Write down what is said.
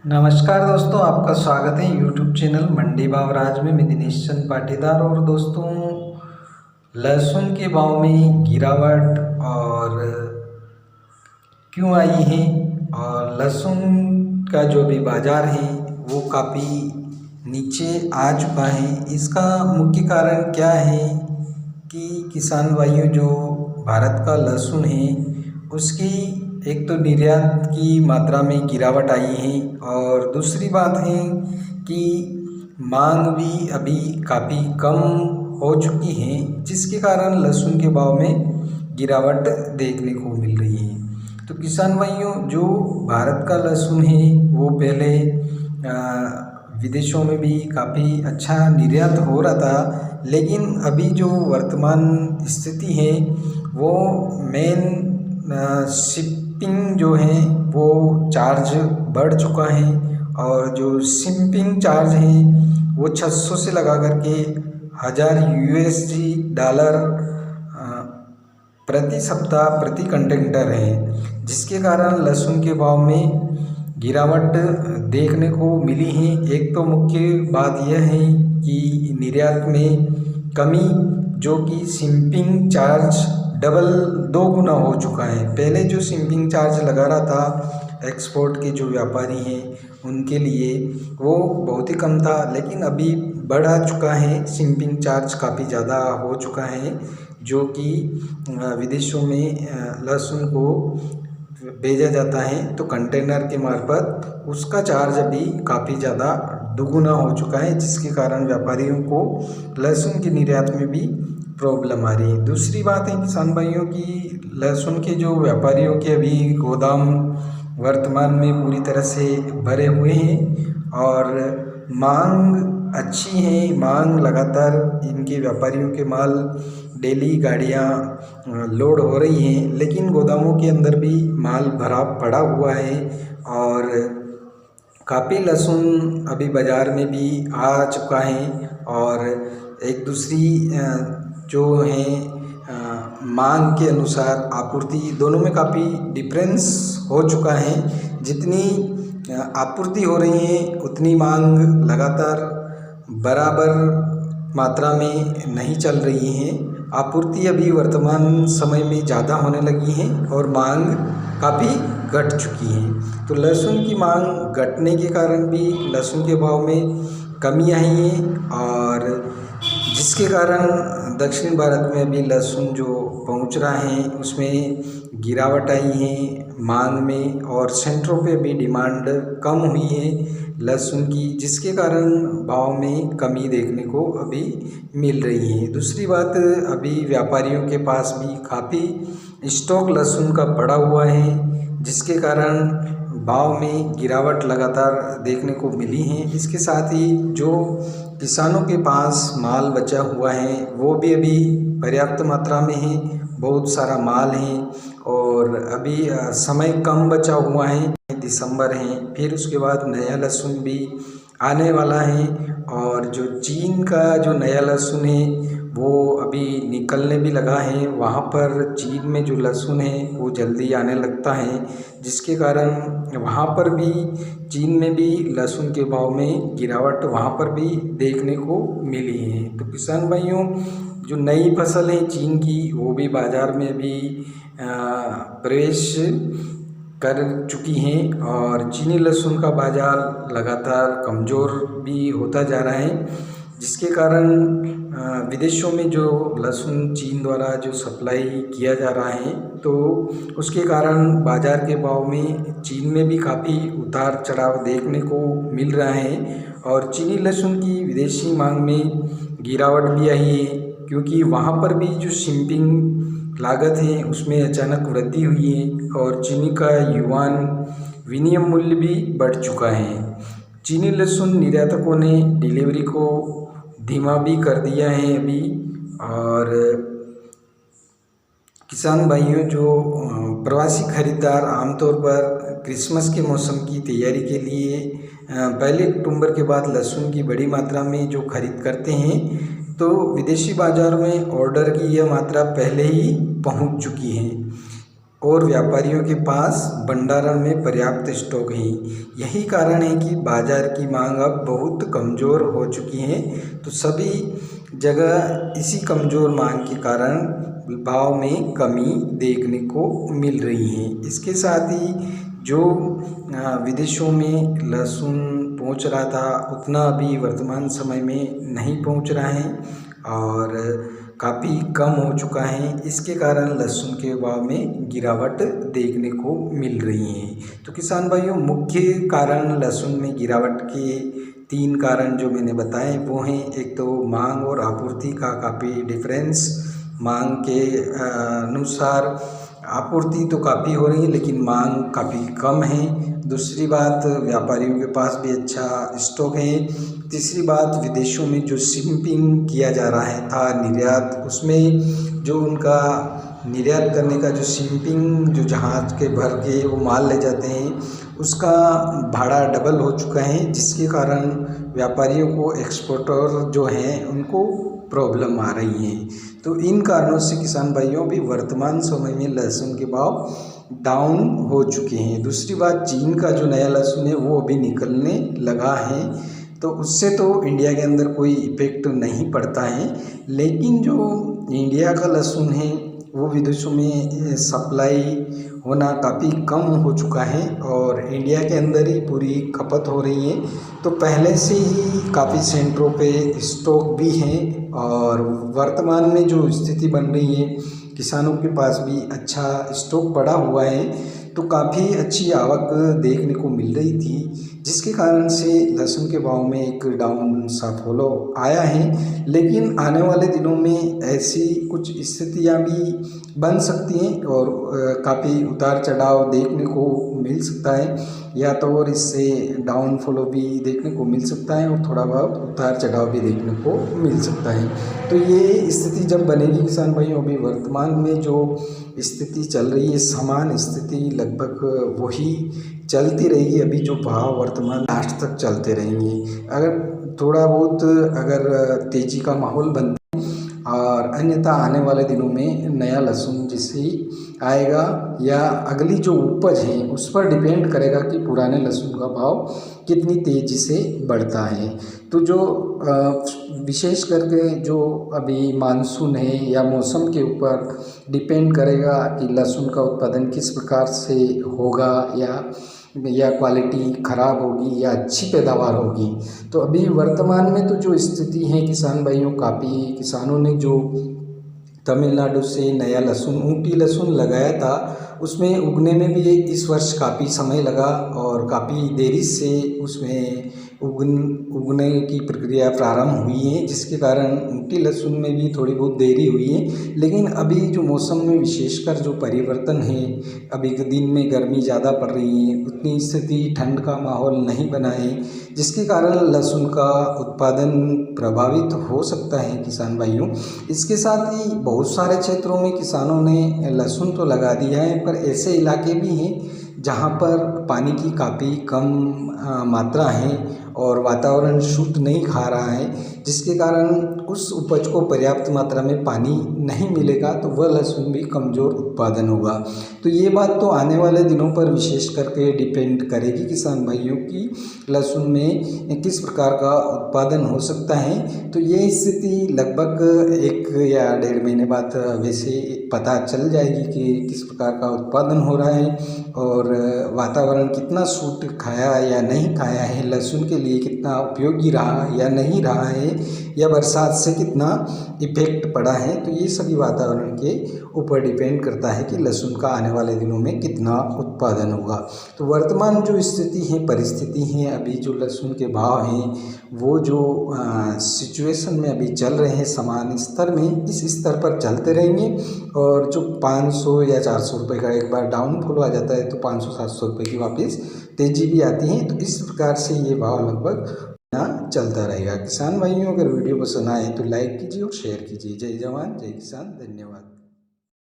नमस्कार दोस्तों, आपका स्वागत है यूट्यूब चैनल मंडी भाव राज में। मैं दिनेश चंद पाटीदार। और दोस्तों, लहसुन के भाव में गिरावट और क्यों आई है, और लहसुन का जो भी बाज़ार है वो काफ़ी नीचे आ चुका है। इसका मुख्य कारण क्या है कि किसान भाइयों, जो भारत का लहसुन है उसकी एक तो निर्यात की मात्रा में गिरावट आई है, और दूसरी बात है कि मांग भी अभी काफ़ी कम हो चुकी है, जिसके कारण लहसुन के भाव में गिरावट देखने को मिल रही है। तो किसान भाइयों, जो भारत का लहसुन है वो पहले विदेशों में भी काफ़ी अच्छा निर्यात हो रहा था, लेकिन अभी जो वर्तमान स्थिति है वो मेन शिपिंग जो है वो चार्ज बढ़ चुका है, और जो शिपिंग चार्ज है वो 600 से लगा करके 1000 USD डॉलर प्रति सप्ताह प्रति कंटेनर है, जिसके कारण लहसुन के भाव में गिरावट देखने को मिली है। एक तो मुख्य बात यह है कि निर्यात में कमी, जो कि शिपिंग चार्ज डबल 2 गुना हो चुका है। पहले जो शिपिंग चार्ज लगा रहा था एक्सपोर्ट के जो व्यापारी हैं उनके लिए, वो बहुत ही कम था, लेकिन अभी बढ़ा चुका है। शिपिंग चार्ज काफ़ी ज़्यादा हो चुका है, जो कि विदेशों में लहसुन को भेजा जाता है तो कंटेनर के मार्फत उसका चार्ज अभी काफ़ी ज़्यादा दुगुना हो चुका है, जिसके कारण व्यापारियों को लहसुन की निर्यात में भी प्रॉब्लम आ रही है। दूसरी बात है किसान भाइयों की, लहसुन के जो व्यापारियों के अभी गोदाम वर्तमान में पूरी तरह से भरे हुए हैं, और मांग अच्छी है। मांग लगातार, इनके व्यापारियों के माल डेली गाड़ियां लोड हो रही हैं, लेकिन गोदामों के अंदर भी माल भरा पड़ा हुआ है, और काफ़ी लहसुन अभी बाज़ार में भी आ चुका है। और एक दूसरी जो है मांग के अनुसार आपूर्ति, दोनों में काफ़ी डिफरेंस हो चुका है। जितनी आपूर्ति हो रही है उतनी मांग लगातार बराबर मात्रा में नहीं चल रही है। आपूर्ति अभी वर्तमान समय में ज़्यादा होने लगी है और मांग काफ़ी घट चुकी है। तो लहसुन की मांग घटने के कारण भी लहसुन के भाव में कमी आई है, और जिसके कारण दक्षिण भारत में अभी लहसुन जो पहुंच रहा है उसमें गिरावट आई है मांग में, और सेंटरों पे भी डिमांड कम हुई है लहसुन की, जिसके कारण भाव में कमी देखने को अभी मिल रही है। दूसरी बात, अभी व्यापारियों के पास भी काफ़ी स्टॉक लहसुन का पड़ा हुआ है, जिसके कारण भाव में गिरावट लगातार देखने को मिली है। इसके साथ ही जो किसानों के पास माल बचा हुआ है वो भी अभी पर्याप्त मात्रा में है, बहुत सारा माल है, और अभी समय कम बचा हुआ है। दिसंबर है, फिर उसके बाद नया लहसुन भी आने वाला है, और जो चीन का जो नया लहसुन है वो अभी निकलने भी लगा है। वहाँ पर चीन में जो लहसुन है वो जल्दी आने लगता है, जिसके कारण वहाँ पर भी, चीन में भी लहसुन के भाव में गिरावट वहाँ पर भी देखने को मिली है। तो किसान भाइयों, जो नई फसल है चीन की, वो भी बाज़ार में भी प्रवेश कर चुकी हैं, और चीनी लहसुन का बाज़ार लगातार कमज़ोर भी होता जा रहा है, जिसके कारण विदेशों में जो लहसुन चीन द्वारा जो सप्लाई किया जा रहा है, तो उसके कारण बाज़ार के भाव में चीन में भी काफ़ी उतार चढ़ाव देखने को मिल रहा है, और चीनी लहसुन की विदेशी मांग में गिरावट भी आई है, क्योंकि वहाँ पर भी जो शिपिंग लागत है उसमें अचानक वृद्धि हुई है, और चीनी का युआन विनिमय मूल्य भी बढ़ चुका है। चीनी लहसुन निर्यातकों ने डिलीवरी को धीमा भी कर दिया है अभी। और किसान भाइयों, जो प्रवासी खरीदार आमतौर पर क्रिसमस के मौसम की तैयारी के लिए 1 अक्टूबर के बाद लहसुन की बड़ी मात्रा में जो खरीद करते हैं, तो विदेशी बाज़ार में ऑर्डर की यह मात्रा पहले ही पहुंच चुकी है। और व्यापारियों के पास भंडारण में पर्याप्त स्टॉक है। यही कारण है कि बाज़ार की मांग अब बहुत कमज़ोर हो चुकी है। तो सभी जगह इसी कमज़ोर मांग के कारण भाव में कमी देखने को मिल रही है। इसके साथ ही जो विदेशों में लहसुन पहुंच रहा था उतना अभी वर्तमान समय में नहीं पहुंच रहा है और काफ़ी कम हो चुका है। इसके कारण लहसुन के भाव में गिरावट देखने को मिल रही है। तो किसान भाइयों, मुख्य कारण लहसुन में गिरावट के 3 कारण जो मैंने बताए वो हैं, एक तो मांग और आपूर्ति का काफ़ी डिफरेंस। मांग के अनुसार आपूर्ति तो काफ़ी हो रही है लेकिन मांग काफ़ी कम है। दूसरी बात, व्यापारियों के पास भी अच्छा स्टॉक है। तीसरी बात, विदेशों में जो शिपिंग किया जा रहा है था निर्यात, उसमें जो उनका निर्यात करने का जो शिपिंग जो जहाज़ के भर के वो माल ले जाते हैं उसका भाड़ा डबल हो चुका है, जिसके कारण व्यापारियों को, एक्सपोर्टर जो हैं उनको प्रॉब्लम आ रही है। तो इन कारणों से किसान भाइयों भी वर्तमान समय में लहसुन के भाव डाउन हो चुके हैं। दूसरी बात, चीन का जो नया लहसुन है वो अभी निकलने लगा है, तो उससे तो इंडिया के अंदर कोई इफेक्ट नहीं पड़ता है, लेकिन जो इंडिया का लहसुन है वो विदेशों में सप्लाई होना काफ़ी कम हो चुका है और इंडिया के अंदर ही पूरी खपत हो रही है। तो पहले से ही काफ़ी सेंटरों पे स्टॉक भी हैं और वर्तमान में जो स्थिति बन रही है, किसानों के पास भी अच्छा स्टॉक पड़ा हुआ है, तो काफ़ी अच्छी आवक देखने को मिल रही थी, जिसके कारण से लहसुन के भाव में एक डाउन सा फॉलो आया है। लेकिन आने वाले दिनों में ऐसी कुछ स्थितियां भी बन सकती हैं और काफ़ी उतार चढ़ाव देखने को मिल सकता है, या तो और इससे डाउन फॉलो भी देखने को मिल सकता है और थोड़ा बहुत उतार चढ़ाव भी देखने को मिल सकता है। तो ये स्थिति जब बनेगी किसान भाइयों, अभी वर्तमान में जो स्थिति चल रही है समान स्थिति लगभग वही चलती रहेगी। अभी जो भाव वर्तमान लास्ट तक चलते रहेंगे। अगर थोड़ा बहुत अगर तेज़ी का माहौल बनता और अन्यथा आने वाले दिनों में नया लहसुन जैसे ही आएगा या अगली जो उपज है उस पर डिपेंड करेगा कि पुराने लहसुन का भाव कितनी तेज़ी से बढ़ता है। तो जो विशेष करके जो अभी मानसून है या मौसम के ऊपर डिपेंड करेगा कि लहसुन का उत्पादन किस प्रकार से होगा, या क्वालिटी ख़राब होगी या अच्छी पैदावार होगी। तो अभी वर्तमान में तो जो स्थिति है किसान भाइयों, काफ़ी किसानों ने जो तमिलनाडु से नया लहसुन, ऊँटी लहसुन लगाया था, उसमें उगने में भी इस वर्ष काफ़ी समय लगा और काफ़ी देरी से उसमें उगने की प्रक्रिया प्रारंभ हुई है, जिसके कारण ऊँटी लहसुन में भी थोड़ी बहुत देरी हुई है। लेकिन अभी जो मौसम में विशेषकर जो परिवर्तन है, अभी के दिन में गर्मी ज़्यादा पड़ रही है, उतनी स्थिति ठंड का माहौल नहीं बना है, जिसके कारण लहसुन का उत्पादन प्रभावित हो सकता है किसान भाइयों। इसके साथ ही बहुत सारे क्षेत्रों में किसानों ने लहसुन तो लगा दिया है, पर ऐसे इलाके भी हैं जहाँ पर पानी की काफ़ी कम मात्रा है और वातावरण शुद्ध नहीं खा रहा है, जिसके कारण उस उपज को पर्याप्त मात्रा में पानी नहीं मिलेगा तो वह लहसुन भी कमज़ोर उत्पादन होगा। तो ये बात तो आने वाले दिनों पर विशेष करके डिपेंड करेगी किसान भाइयों की लहसुन में किस प्रकार का उत्पादन हो सकता है। तो ये स्थिति लगभग 1 या 1.5 महीने बाद वैसे पता चल जाएगी कि किस प्रकार का उत्पादन हो रहा है और वातावरण कितना सूट खाया या नहीं खाया है, लहसुन के लिए कितना उपयोगी रहा या नहीं रहा है, या बरसात से कितना इफेक्ट पड़ा है। तो ये सभी वातावरण के ऊपर डिपेंड करता है कि लहसुन का आने वाले दिनों में कितना उत्पादन होगा। तो वर्तमान जो स्थिति है, परिस्थिति है, अभी जो लहसुन के भाव हैं वो जो सिचुएशन में अभी चल रहे हैं समान स्तर में, इस स्तर पर चलते रहेंगे और जो 500 या 400 रुपये का एक बार डाउनफॉल आ जाता है तो 500-700 रुपये की वापस तेज़ी भी आती है। तो इस प्रकार से ये भाव लगभग चलता रहेगा। किसान भाइयों, अगर वीडियो पसंद आए तो लाइक कीजिए और शेयर कीजिए। जय जवान जय किसान, धन्यवाद।